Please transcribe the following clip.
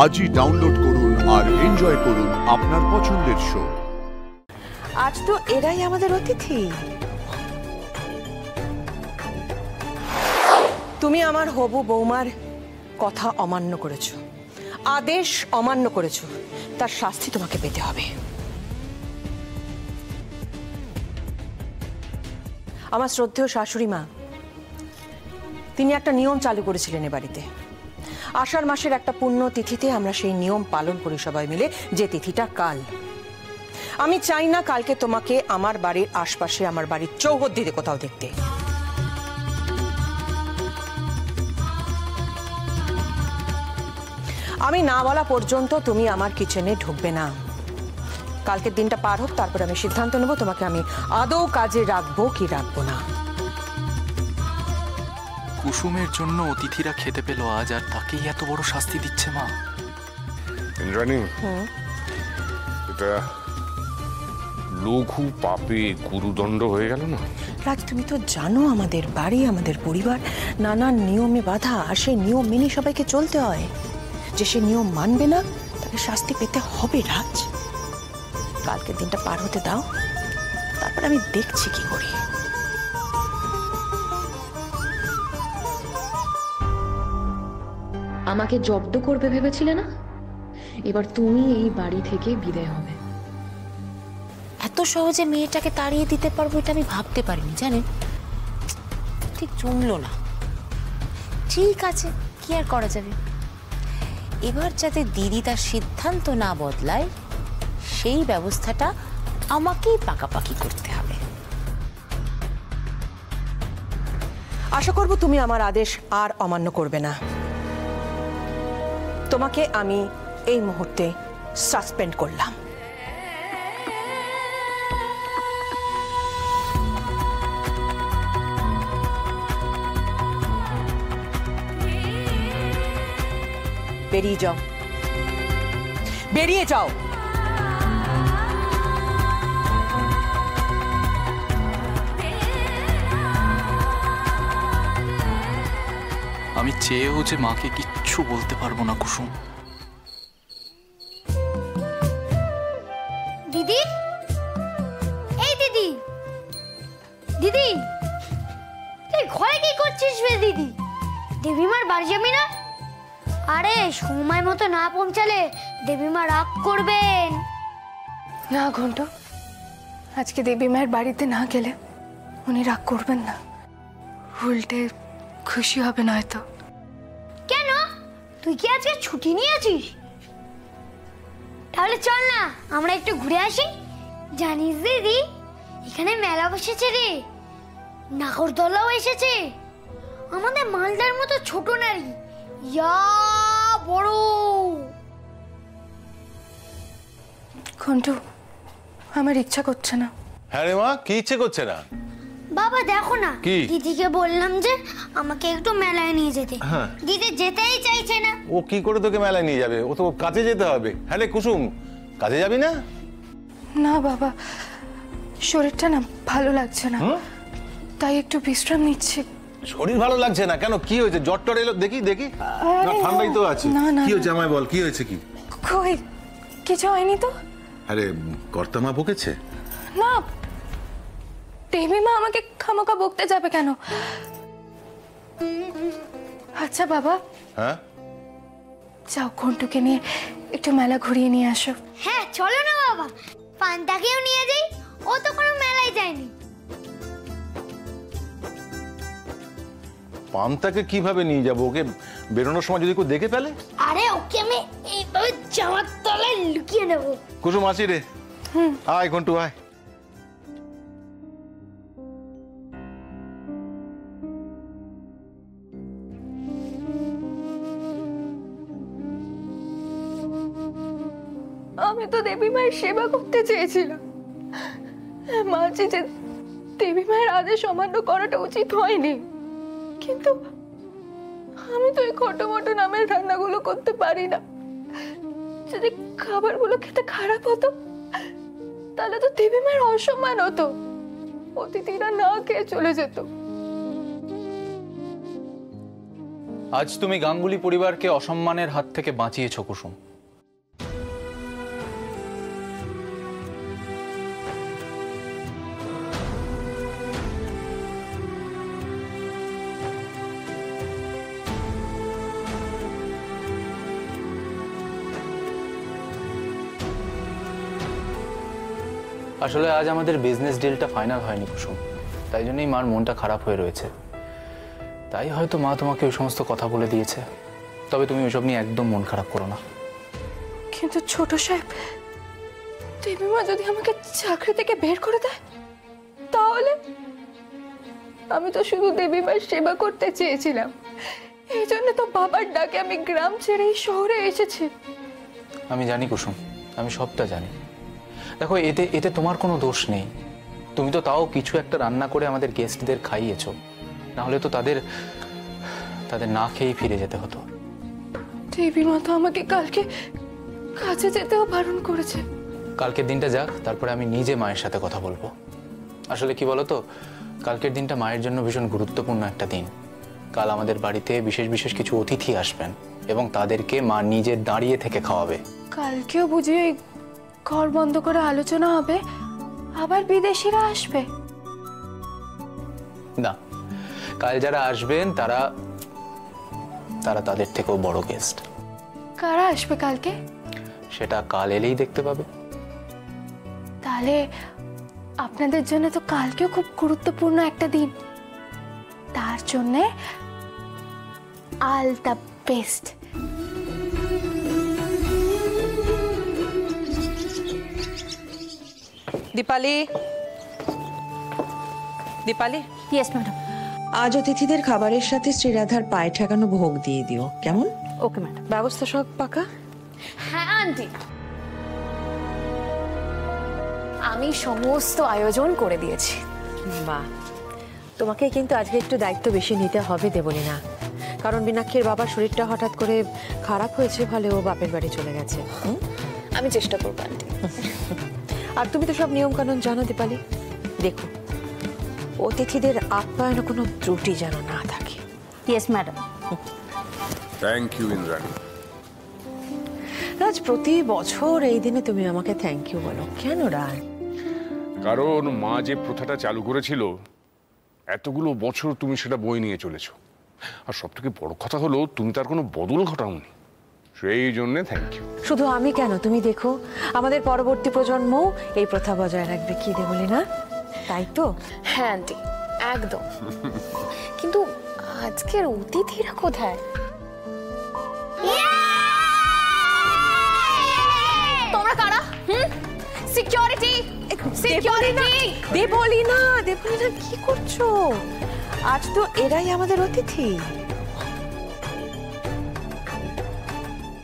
আজই ডাউনলোড করুন আর এনজয় করুন আপনার পছন্দের শো। আজ তো এরাই আমাদের অতিথি। তুমি আমার হবু বৌমার কথা অমান্য করেছো, আদেশ অমান্য করেছো, তার শাস্তি তোমাকে পেতে হবে। আমার শ্রদ্ধেয় শাশুড়ি মা তিনি একটা নিয়ম চালু করেছিলেন এ বাড়িতে। আষাঢ় মাসের একটা পুণ্য তিথিতে আমরা সেই নিয়ম পালন করি সবাই মিলে, যে তিথিটা কাল। আমি চাই না কালকে তোমাকে আমার বাড়ির আশপাশে, আমার বাড়ির চৌহদ্দিতে কোথাও দেখতে। আমি না বলা পর্যন্ত তুমি আমার কিচেনে ঢুকবে না। কালকের দিনটা পার হোক, তারপর আমি সিদ্ধান্ত নেব তোমাকে আমি আদৌ কাজে রাখবো কি রাখবো না। কুসুমের জন্য অতিথিরা খেতে পেল আজ, আর তাকেই এত বড় শাস্তি দিচ্ছে মা। ইন্দ্রাণী, এটা লঘু পাপে গুরুদণ্ড হয়ে গেল না? রাজ, তুমি তো জানো আমাদের বাড়ি, আমাদের পরিবার নানান নিয়মে বাঁধা, আর সেই নিয়ম মেনে সবাইকে চলতে হয়। যে সে নিয়ম মানবে না তাকে শাস্তি পেতে হবে। রাজ, কালকের দিনটা পার হতে দাও, তারপর আমি দেখছি কি করি। আমাকে জব্দ করবে ভেবেছিলে না? এবার তুমি এই বাড়ি থেকে বিদায় হবে। এত সহজে মেয়েটাকে তাড়িয়ে দিতে পারবো এটা আমি ভাবতে পারিনি, জানেন। ঠিক জমলো না। ঠিক আছে, কি আর করা যাবে। এবার যাতে দিদি তার সিদ্ধান্ত না বদলায় সেই ব্যবস্থাটা আমাকেই পাকাপাকি করতে হবে। আশা করব তুমি আমার আদেশ আর অমান্য করবে না। তোমাকে আমি এই মুহূর্তে সাসপেন্ড করলাম। বেরিয়ে যাও, বেরিয়ে যাও। আমি চেয়েও যে মাকে কিচ্ছু বলতে পারবো না কুসুম। দিদি, এই দিদি, দিদি তুই ঘরে কি করছিস রে দিদি? দেবীমার বাড়ি যাবি না? আরে সময় মতো না পৌঁছালে দেবীমা রাগ করবেন। না ঘন্টু, আজকে দেবী মায়ের বাড়িতে না গেলে উনি রাগ করবেন না, উল্টে খুশি হবে নয়তো। কেন, তুই কি আজকে ছুটি নিয়েছিস? তাহলে চল না আমরা একটু ঘুরে আসি। জানিস দিদি, এখানে মেলা বসেছে রে, নাগরদোলাও এসেছে। আমাদের মালদার মতো ছোট নারী, ইয়া বড়। ঘন্টু, আমার ইচ্ছা করছে না। হ্যাঁ রে মা, কি ইচ্ছে করছে না? বাবা দেখো না, কি? দিদিকে বললাম যে আমাকে একটু মেলায় নিয়ে যেতে, দিদি যেতেই চাইছে না। ও কি করে তোকে মেলায় নিয়ে যাবে? ও তো কাজে যেতে হবে। হ্যাঁ রে কুসুম, কাজে যাবি না? না বাবা, শরীরটা না ভালো লাগছে না, তাই একটু বিশ্রাম নিচ্ছি। শরীর ভালো লাগছে না কেন? কি হয়েছে? জ্বর টর এলো? দেখি দেখি। না, ঠান্ডাই তো আছে। কি হয়েছে আমায় বল, কি হয়েছে? কি কই, কিছু হয়নি তো। আরে কর্তামা বকেছে? না, দেবী মা আমাকে খামোকা বকতে যাবে কেন? আচ্ছা বাবা, হ্যাঁ যাও ঘন্টুকে নিয়ে একটু মেলা ঘুরিয়ে নিয়ে আসো। হ্যাঁ চলো না বাবা, পান্তাকেও নিয়ে যাই, ও তো কোনো মেলায় যায়নি। পান্তাকে কিভাবে নিয়ে যাবো? ওকে বেরোনোর সময় যদি কেউ দেখে ফেলে? আরে ওকে আমি এইভাবে জামার তলায় লুকিয়ে নেব। কুসুম আসি রে। আয় ঘন্টু আয়। আমি তো দেবী মায়ের সেবা করতে চেয়েছিলাম, মাঝে যে দেবী মায়ের আদেশ অমান্য করাটা উচিত হয়নি, কিন্তু আমি তো এই ছোট মোটো নামের রান্নাগুলো করতে পারি না। যদি খাবারগুলো খেতে খারাপ হতো তাহলে তো দেবী মায়ের অসম্মান হতো, অতিথিরা না খেয়ে চলে যেত। আজ তুমি গাঙ্গুলি পরিবারকে অসম্মানের হাত থেকে বাঁচিয়েছ কুসুম। আসলে আজ আমাদের বিজনেস ডিলটা ফাইনাল হয়নি কুসুম, তাই জন্যই মার মনটা খারাপ হয়ে রয়েছে। তাই হয়তো মা তোমাকে ওই সমস্ত কথা বলে দিয়েছে। তবে তুমি ওইসব নিয়ে একদম মন খারাপ করো না। কিন্তু ছোট সাহেব, দেবীমা যদি আমাকে চাকরি থেকে বের করে দেয় তাহলে? আমি তো শুধু দেবীমার সেবা করতে চেয়েছিলাম, এই জন্য তো বাবার ডাকে আমি গ্রাম ছেড়ে এই শহরে এসেছি। আমি জানি কুসুম, আমি সবটা জানি। দেখো, এতে এতে তোমার কোনো দোষ নেই। তুমি তো তাও কিছু একটা রান্না করে আমাদের গেস্টদের খাইয়েছো, না হলে তো তাদের না খেয়েই ফিরে যেতে হতো। দেবীমা তো আমাকে কালকে কাছে যেতেও বারণ করেছে। কালকের দিনটা যাক, তারপরে আমি নিজে মায়ের সাথে কথা বলবো। আসলে কি বলতো, কালকের দিনটা মায়ের জন্য ভীষণ গুরুত্বপূর্ণ একটা দিন। কাল আমাদের বাড়িতে বিশেষ বিশেষ কিছু অতিথি আসবেন এবং তাদেরকে মা নিজে দাঁড়িয়ে থেকে খাওয়াবে। কালকেও বুঝি ওই ঘর বন্ধ করে আলোচনা হবে, আবার বিদেশিরা আসবে? না, কাল যারা আসবেন তারা তাদের থেকেও বড় গেস্ট। কারা আসবে কালকে? সেটা কাল এলেই দেখতে পাবে। তাহলে আপনাদের জন্য তো কালকেও খুব গুরুত্বপূর্ণ একটা দিন। তার জন্য all the best. Dipali, Dipali, yes madam. আজ অতিথিদের খাবারের সাথে শ্রীরাধার পায়ে ঠেকানো ভোগ দিয়ে দিও, কেমন? Okay madam. ব্যবস্থা সব পাকা? হ্যাঁ আন্টি, আমি সমস্ত আয়োজন করে দিয়েছি। বাহ, তোমাকে কিন্তু আজকে একটু দায়িত্ব বেশি নিতে হবে দেবলি না, কারণ মীনাক্ষীর বাবার শরীরটা হঠাৎ করে খারাপ হয়েছে, ফলে ও বাপের বাড়ি চলে গেছে। আমি চেষ্টা করবো আন্টি। আর তুমি তো সব নিয়ম কানুন জানো দীপালি। দেখো, অতিথিদের আপ্যায়নে কোনো ত্রুটি যেন না থাকে। Yes madam. Thank you Indrani. Raj, প্রতি বছর এই দিনে তুমি আমাকে থ্যাংক ইউ বলো কেন রাজ? কারণ মা যে প্রথাটা চালু করেছিল এতগুলো বছর তুমি সেটা বই নিয়ে চলেছো, আর সব থেকে বড় কথা হলো তুমি তার কোনো বদল ঘটাওনি, সেই জন্য থ্যাংক ইউ। শুধু আমি কেন, তুমি দেখো আমাদের পরবর্তী প্রজন্মও এই প্রথা বজায় রাখবে, কি দেবলি না? তাই তো? হ্যাঁ আন্টি, একদম। কিন্তু আজকের অতিথিরা কোথায়? তোমরা কারা? Security, security! দেবলি না, দেবলি না, কি করছো? আজ তো এরাই আমাদের অতিথি।